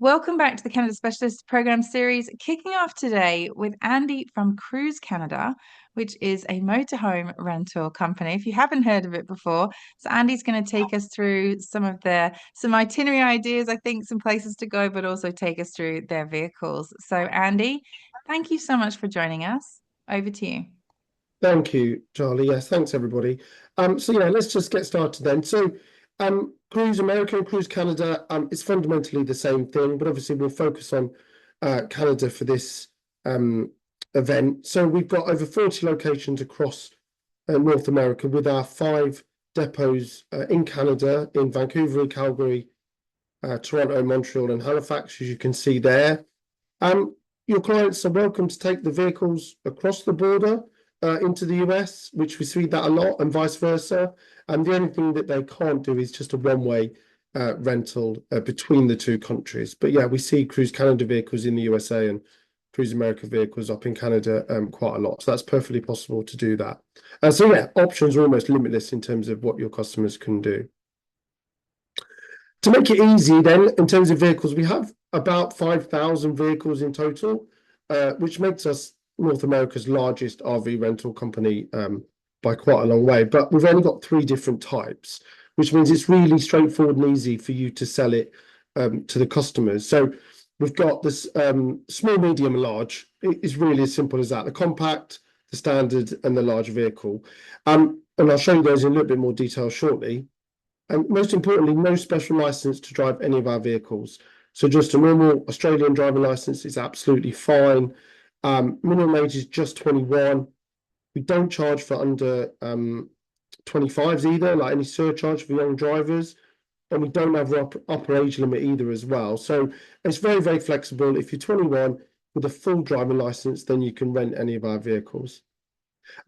Welcome back to the Canada Specialist Program Series, kicking off today with Andy from Cruise Canada, which is a motorhome rental company. If you haven't heard of it before, so Andy's going to take us through some itinerary ideas, I think, some places to go, but also take us through their vehicles. So, Andy, thank you so much for joining us. Over to you. Thank you, Charlie. Yes, thanks everybody. Let's just get started then. Cruise America and Cruise Canada, it's fundamentally the same thing, but obviously we'll focus on Canada for this event. So we've got over 40 locations across North America with our 5 depots in Canada, in Vancouver, Calgary, Toronto, Montreal, and Halifax, as you can see there. Your clients are welcome to take the vehicles across the border into the US, which we see that a lot, and vice versa. And the only thing that they can't do is just a one-way rental between the two countries. But yeah, we see Cruise Canada vehicles in the USA and Cruise America vehicles up in Canada quite a lot. So that's perfectly possible to do that. Options are almost limitless in terms of what your customers can do. To make it easy then, in terms of vehicles, we have about 5,000 vehicles in total, which makes us North America's largest RV rental company by quite a long way. But we've only got 3 different types, which means it's really straightforward and easy for you to sell it to the customers. So we've got this small, medium, and large. It's really as simple as that. The compact, the standard, and the large vehicle. And I'll show you those in a little bit more detail shortly. And most importantly, no special license to drive any of our vehicles. So just a normal Australian driving license is absolutely fine. Minimum age is just 21. We don't charge for under 25s either, like any surcharge for young drivers. And we don't have an upper age limit either as well. So it's very, very flexible. If you're 21 with a full driving license, then you can rent any of our vehicles.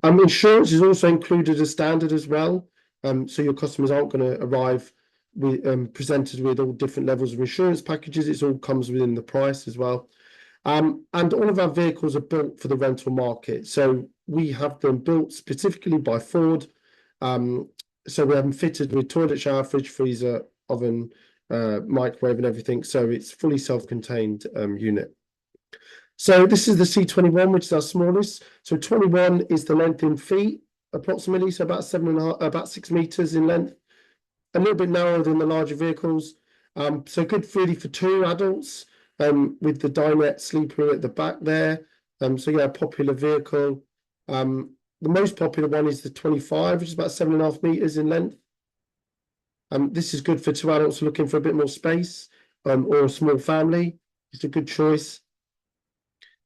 Insurance is also included as standard as well. So your customers aren't going to arrive presented with all different levels of insurance packages. It all comes within the price as well. And all of our vehicles are built for the rental market. So we have them built specifically by Ford. So we have them fitted with toilet, shower, fridge, freezer, oven, microwave, and everything. So it's fully self-contained unit. So this is the C21, which is our smallest. So 21 is the length in feet, approximately, so about 6 meters in length. A little bit narrower than the larger vehicles. So good really for 2 adults. With the dinette sleeper at the back there. A popular vehicle. The most popular one is the 25, which is about 7.5 meters in length. This is good for 2 adults looking for a bit more space, or a small family. It's a good choice.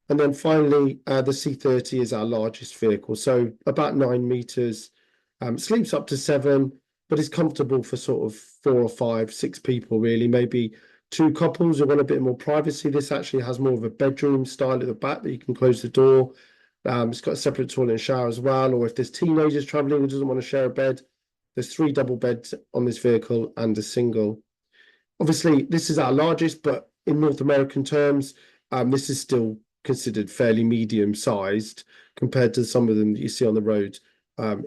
And then finally, the C30 is our largest vehicle. So about 9 meters, sleeps up to 7, but is comfortable for sort of 4 or 5, 6 people really, maybe 2 couples who want a bit more privacy. This actually has more of a bedroom style at the back that you can close the door. It's got a separate toilet and shower as well. Or if there's teenagers traveling who doesn't want to share a bed, there's 3 double beds on this vehicle and a single. Obviously, this is our largest, but in North American terms, this is still considered fairly medium sized compared to some of them that you see on the road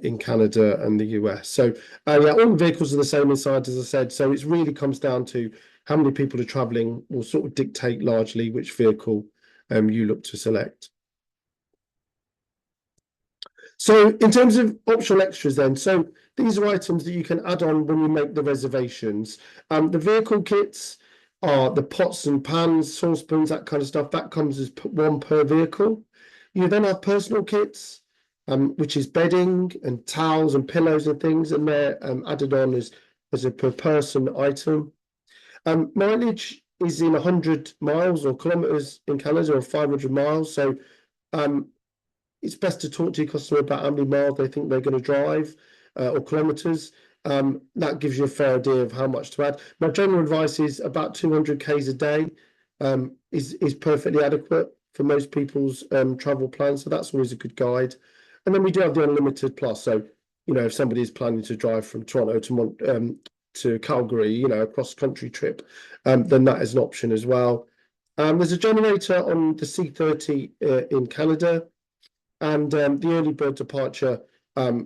in Canada and the US. So all the vehicles are the same inside, as I said. So it really comes down to how many people are traveling will sort of dictate largely which vehicle you look to select. So in terms of optional extras then, so these are items that you can add on when you make the reservations. The vehicle kits are the pots and pans, saucepans, that kind of stuff. That comes as 1 per vehicle. You then have personal kits, which is bedding and towels and pillows and things, and they're added on as a per person item. Mileage is in 100 miles or kilometers in Canada, or 500 miles. So it's best to talk to your customer about how many miles they think they're going to drive, or kilometers. That gives you a fair idea of how much to add. My general advice is about 200 Ks a day is perfectly adequate for most people's travel plans. So that's always a good guide. And then we do have the Unlimited Plus. So, if somebody is planning to drive from Toronto to Calgary, a cross-country trip, then that is an option as well. There's a generator on the C30 in Canada, and the early bird departure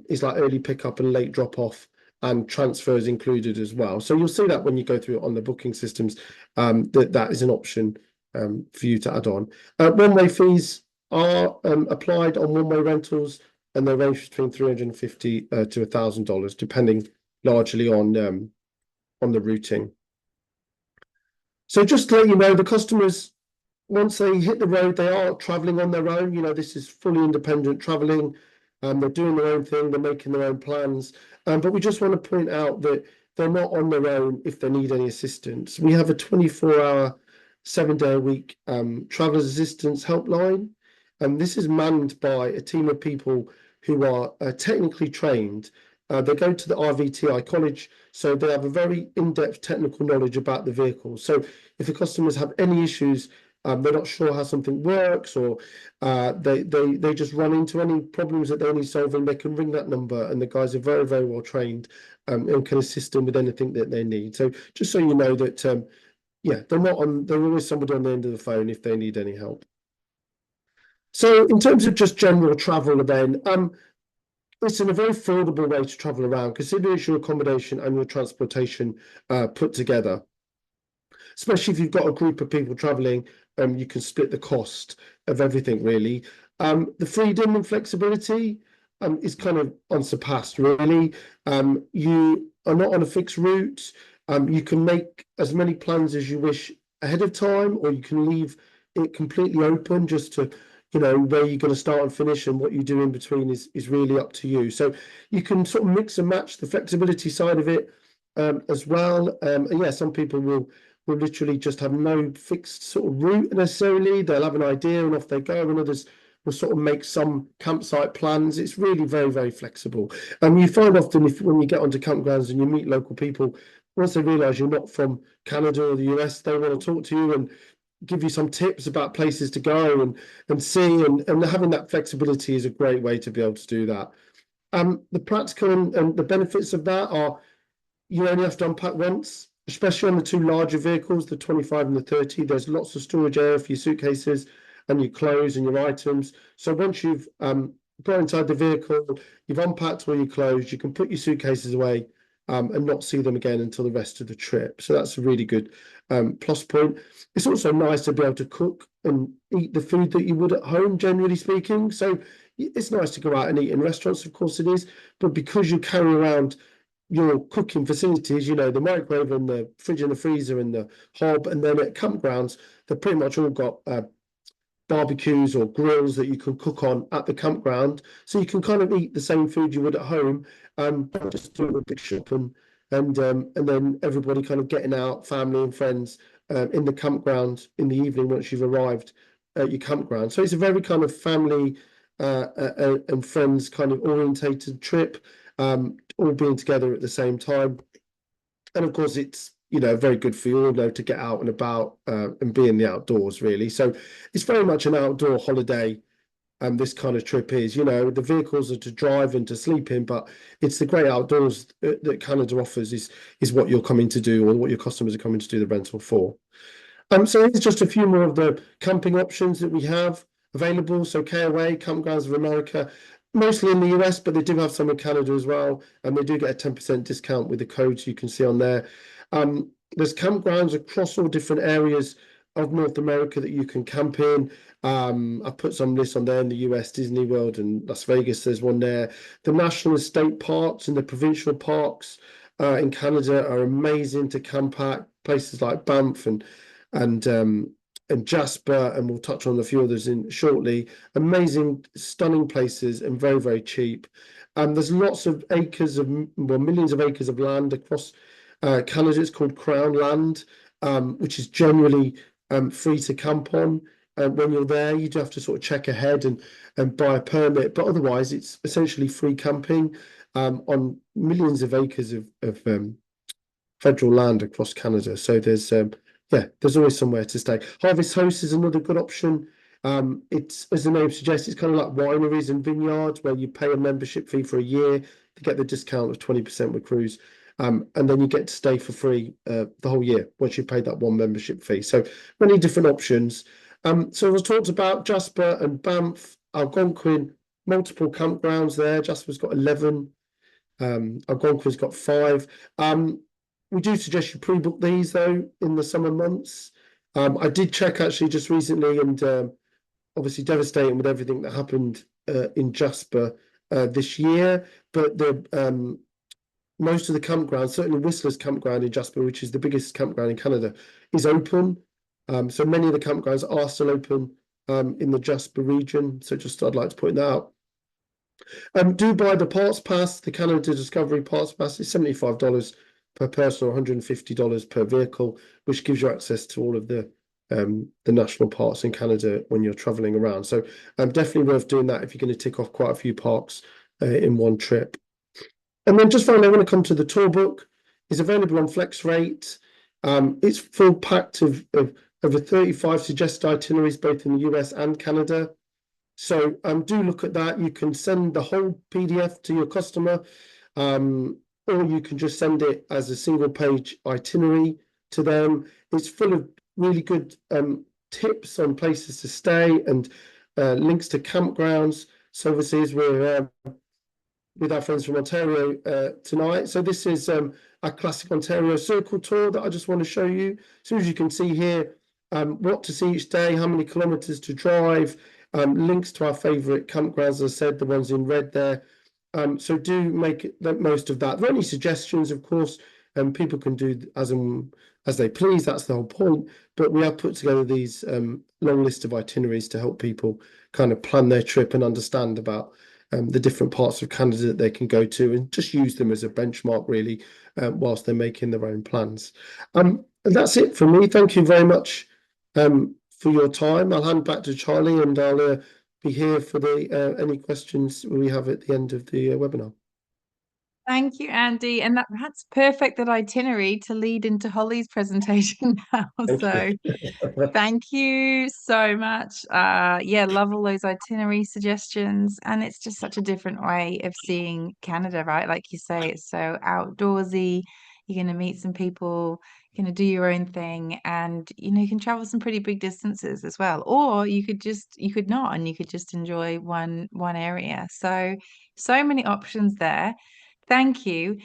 is like early pickup and late drop-off and transfers included as well. So you'll see that when you go through it on the booking systems, that is an option for you to add on. One-way fees are applied on one-way rentals, and they range between $350 to $1,000, depending largely on the routing. So just to let you know, the customers, once they hit the road, they are traveling on their own. This is fully independent traveling. They're doing their own thing, they're making their own plans. But we just want to point out that they're not on their own if they need any assistance. We have a 24-hour, 7-day-a-week travelers assistance helpline. And this is manned by a team of people who are technically trained. They go to the RVTI college, so they have a very in-depth technical knowledge about the vehicle. So if the customers have any issues, they're not sure how something works, or they just run into any problems that they need solving, they can ring that number, and the guys are very, very well trained and can assist them with anything that they need. So just so you know that, yeah, there's always somebody on the end of the phone if they need any help. So in terms of just general travel then, it's a very affordable way to travel around, considering it's your accommodation and your transportation put together. Especially if you've got a group of people traveling, you can split the cost of everything, really. The freedom and flexibility is kind of unsurpassed, really. You are not on a fixed route. You can make as many plans as you wish ahead of time, or you can leave it completely open just to, where you're going to start and finish, and what you do in between is really up to you. So you can sort of mix and match the flexibility side of it as well. And yeah, some people will literally just have no fixed sort of route necessarily. They'll have an idea and off they go, and others will sort of make some campsite plans. It's really very, very flexible. You find often when you get onto campgrounds and you meet local people, once they realise you're not from Canada or the US, they want to talk to you and give you some tips about places to go and see, and having that flexibility is a great way to be able to do that. The practical and the benefits of that are you only have to unpack once, especially on the two larger vehicles, the 25 and the 30. There's lots of storage area for your suitcases and your clothes and your items. So once you've got inside the vehicle, you've unpacked all your clothes, you can put your suitcases away and not see them again until the rest of the trip. So that's a really good plus point. It's also nice to be able to cook and eat the food that you would at home, generally speaking. So it's nice to go out and eat in restaurants, of course it is, but because you carry around your cooking facilities, the microwave and the fridge and the freezer and the hob, and then at campgrounds, they've pretty much all got barbecues or grills that you can cook on at the campground. So you can kind of eat the same food you would at home, just do a big shop and then everybody kind of getting out, family and friends, in the campground in the evening once you've arrived at your campground. So it's a very kind of family and friends kind of orientated trip. All being together at the same time, and of course it's very good for you all to get out and about and be in the outdoors, really. So it's very much an outdoor holiday. This kind of trip is, the vehicles are to drive and to sleep in, but it's the great outdoors that Canada offers is what you're coming to do, or what your customers are coming to do the rental for. So here's just a few more of the camping options that we have available. So KOA, Campgrounds of America, mostly in the US, but they do have some in Canada as well, and they do get a 10% discount with the codes you can see on there. There's campgrounds across all different areas of North America that you can camp in. I put some lists on there in the US, Disney World and Las Vegas, there's one there. The national and state parks and the provincial parks in Canada are amazing to camp at, places like Banff and Jasper, and we'll touch on a few others in shortly. Amazing, stunning places and very, very cheap. There's lots of millions of acres of land across Canada. It's called Crown Land, which is generally free to camp on. When you're there, you do have to sort of check ahead and buy a permit, but otherwise it's essentially free camping on millions of acres of federal land across Canada. So there's always somewhere to stay. Harvest Host is another good option. It's, as the name suggests, it's kind of like wineries and vineyards where you pay a membership fee for a year to get the discount of 20% with cruise. And then you get to stay for free the whole year once you've paid that one membership fee. So many different options. So as talked about, Jasper and Banff, Algonquin, multiple campgrounds there. Jasper's got 11. Algonquin's got 5. We do suggest you pre-book these though in the summer months. I did check actually just recently, and obviously devastating with everything that happened in Jasper this year. But the most of the campgrounds, certainly Whistler's campground in Jasper, which is the biggest campground in Canada, is open. So many of the campgrounds are still open in the Jasper region. So just I'd like to point that out. Do buy the parts pass. The Canada Discovery Parts Pass is $75 per person or $150 per vehicle, which gives you access to all of the national parks in Canada when you're traveling around. So definitely worth doing that if you're going to tick off quite a few parks in one trip. And then just finally, I want to come to the tour book. It's available on Flex Rate. It's full packed of over 35 suggested itineraries, both in the US and Canada. So do look at that. You can send the whole PDF to your customer, or you can just send it as a single page itinerary to them. It's full of really good tips on places to stay and links to campgrounds. So obviously, as we're with our friends from Ontario tonight. So this is our classic Ontario circle tour that I just want to show you. So as you can see here, what to see each day, how many kilometers to drive, links to our favorite campgrounds, as I said, the ones in red there. So do make the most of that. There are any suggestions, of course, people can do as they please. That's the whole point. But we have put together these long list of itineraries to help people kind of plan their trip and understand about the different parts of Canada that they can go to, and just use them as a benchmark, really, whilst they're making their own plans. And that's it for me. Thank you very much for your time. I'll hand back to Charlie, and I'll be here for the any questions we have at the end of the webinar. Thank you, Andy. And that's perfect, that itinerary to lead into Holly's presentation now. Thank you. So thank you so much. Yeah, love all those itinerary suggestions. And it's just such a different way of seeing Canada, right? Like you say, it's so outdoorsy. You're going to meet some people, you're going to do your own thing, and you can travel some pretty big distances as well. Or you could not, and you could just enjoy one area. So many options there. Thank you.